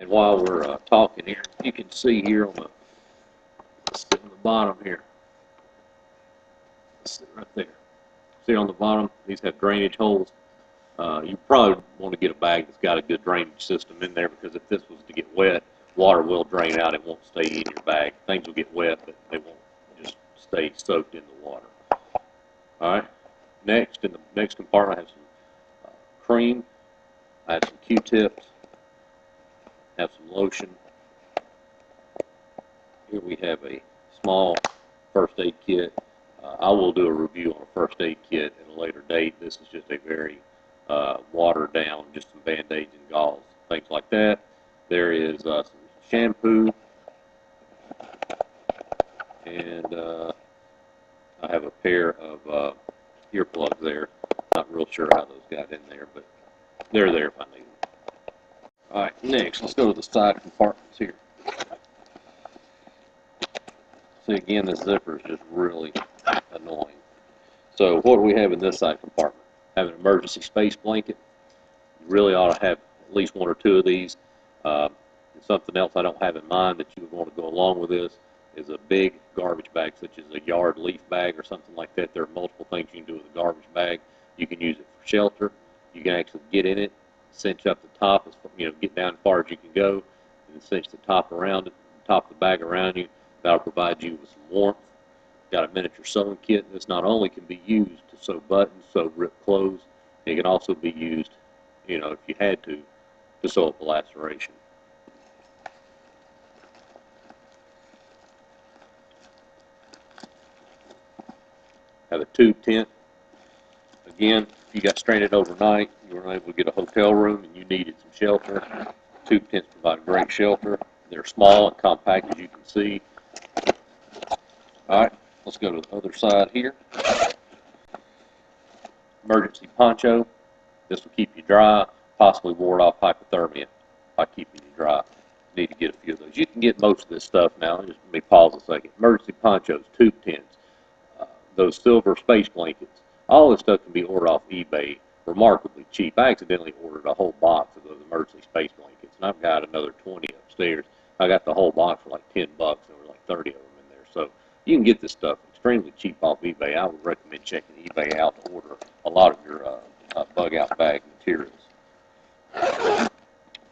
And while we're talking here, you can see here on the bottom here, right there. See on the bottom, these have drainage holes. You probably want to get a bag that's got a good drainage system in there, because if this was to get wet, water will drain out. It won't stay in your bag. Things will get wet, but they won't just stay soaked in the water. All right. Next, in the next compartment, I have some cream. I have some Q-tips. I have some lotion. Here we have a small first aid kit. I will do a review on a first aid kit at a later date. This is just a very watered down, just some band-aids and gauze, things like that. There is some shampoo, and I have a pair of earplugs there. Not real sure how those got in there, but they're there if I need them. All right, next, let's go to the side compartments here. See, again, this zipper is just really annoying. So what do we have in this side compartment? Have an emergency space blanket. You really ought to have at least one or two of these. Something else I don't have in mind that you would want to go along with this is a big garbage bag, such as a yard leaf bag or something like that. There are multiple things you can do with a garbage bag. You can use it for shelter. You can actually get in it, cinch up the top, get down as far as you can go, and cinch the top around it, top of the bag around you. That'll provide you with some warmth. Got a miniature sewing kit. This not only can be used to sew buttons, sew ripped clothes, it can also be used, if you had to sew up a laceration. Have a tube tent. Again, if you got stranded overnight, you were unable to get a hotel room and you needed some shelter, tube tents provide great shelter. They're small and compact, as you can see. All right, let's go to the other side here. Emergency poncho. This will keep you dry, possibly ward off hypothermia by keeping you dry. You need to get a few of those. You can get most of this stuff now. Just let me pause a second. Emergency ponchos, tube tents, those silver space blankets. All this stuff can be ordered off eBay remarkably cheap. I accidentally ordered a whole box of those emergency space blankets, and I've got another 20 upstairs. I got the whole box for like $10. There were like 30 of them in there. So you can get this stuff extremely cheap off eBay. I would recommend checking eBay out to order a lot of your bug out bag materials.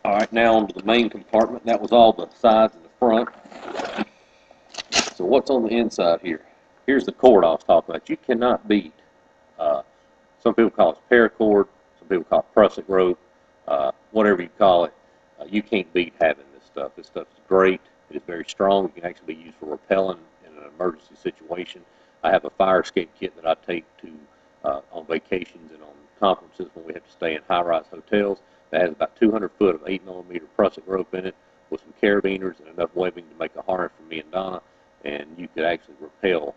All right, now onto the main compartment. That was all the sides and the front. So what's on the inside here? Here's the cord I was talking about. You cannot beat. Some people call it paracord. Some people call it prusik rope. Whatever you call it, you can't beat having this stuff. This stuff is great. It is very strong. It can actually be used for rappelling in an emergency situation. I have a fire escape kit that I take to on vacations and on conferences when we have to stay in high-rise hotels. That has about 200 foot of 8mm prusik rope in it with some carabiners and enough webbing to make a harness for me and Donna, and you could actually rappel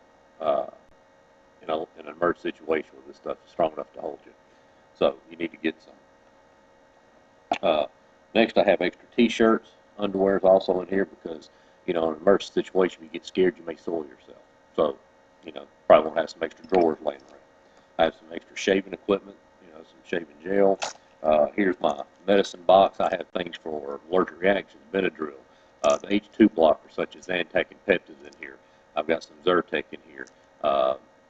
in an emergency situation where this stuff is strong enough to hold you. So you need to get some. Next, I have extra T-shirts. Underwear is also in here because, in an emergency situation, if you get scared, you may soil yourself. So, probably want to have some extra drawers laying around. I have some extra shaving equipment, some shaving gel. Here's my medicine box. I have things for allergic reactions, Benadryl, the H2 blockers such as Zantac and Peptids in here. I've got some Zyrtec in here.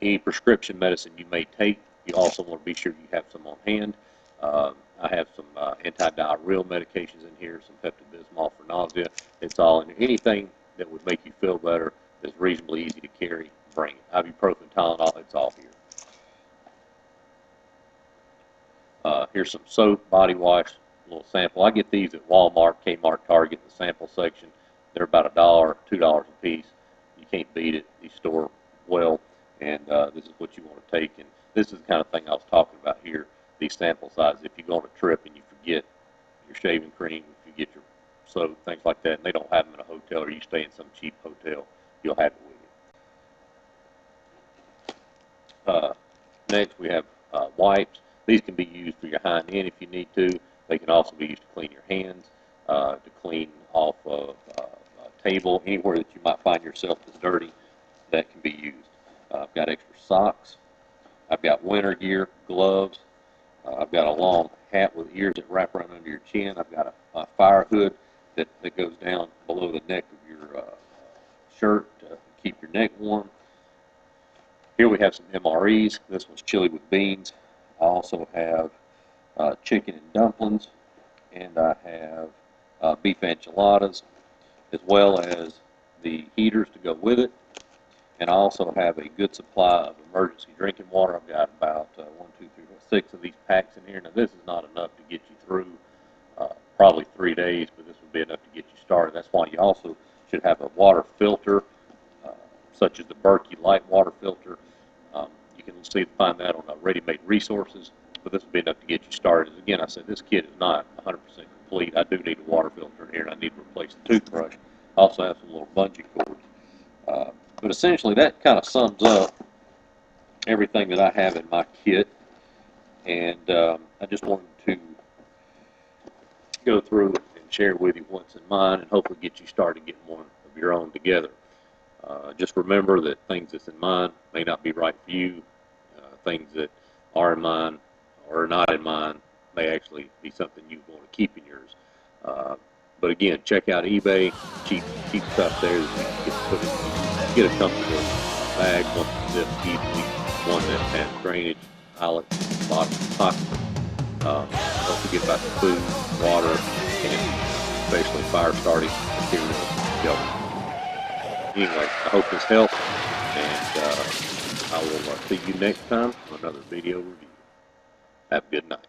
Any prescription medicine you may take, you also want to be sure you have some on hand. I have some anti-diarrheal medications in here, some Pepto-Bismol for nausea. It's all in here. Anything that would make you feel better is reasonably easy to carry, bring it. Ibuprofen, Tylenol, it's all here. Here's some soap, body wash, a little sample. I get these at Walmart, Kmart, Target, in the sample section. They're about $1, $2 a piece. You can't beat it. These store well, and this is what you want to take. And this is the kind of thing I was talking about here, these sample sizes. If you go on a trip and you forget your shaving cream, if you get your soap, things like that, and they don't have them in a hotel or you stay in some cheap hotel, you'll have it with you. Next, we have wipes. These can be used for your hind end if you need to. They can also be used to clean your hands, to clean off of a table, anywhere that you might find yourself that's dirty, that can be used. I've got extra socks. I've got winter gear, gloves. I've got a long hat with ears that wrap around under your chin. I've got a fire hood that goes down below the neck of your shirt to keep your neck warm. Here we have some MREs. This one's chili with beans. I also have chicken and dumplings, and I have beef enchiladas, as well as the heaters to go with it. And I also have a good supply of emergency drinking water. I've got about 6 of these packs in here. Now, this is not enough to get you through probably 3 days, but this would be enough to get you started. That's why you also should have a water filter, such as the Berkey Light water filter. You can find that on ready-made resources, but this would be enough to get you started. Again, I said this kit is not 100% complete. I do need a water filter in here, and I need to replace the toothbrush. I also have some little bungee cords. But essentially, that kind of sums up everything that I have in my kit, and I just wanted to go through and share with you what's in mine, and hopefully get you started getting one of your own together. Just remember that things that's in mine may not be right for you. Things that are in mine or not in mine may actually be something you want to keep in yours. But again, check out eBay. Cheap stuff there that you can put in. Get a comfortable bag, one that zips easily, one that has drainage eyelets, bottom pocket. Don't forget about the food, water, and especially fire starting materials together. Anyway, I hope this helps, and I will see you next time for another video review. Have a good night.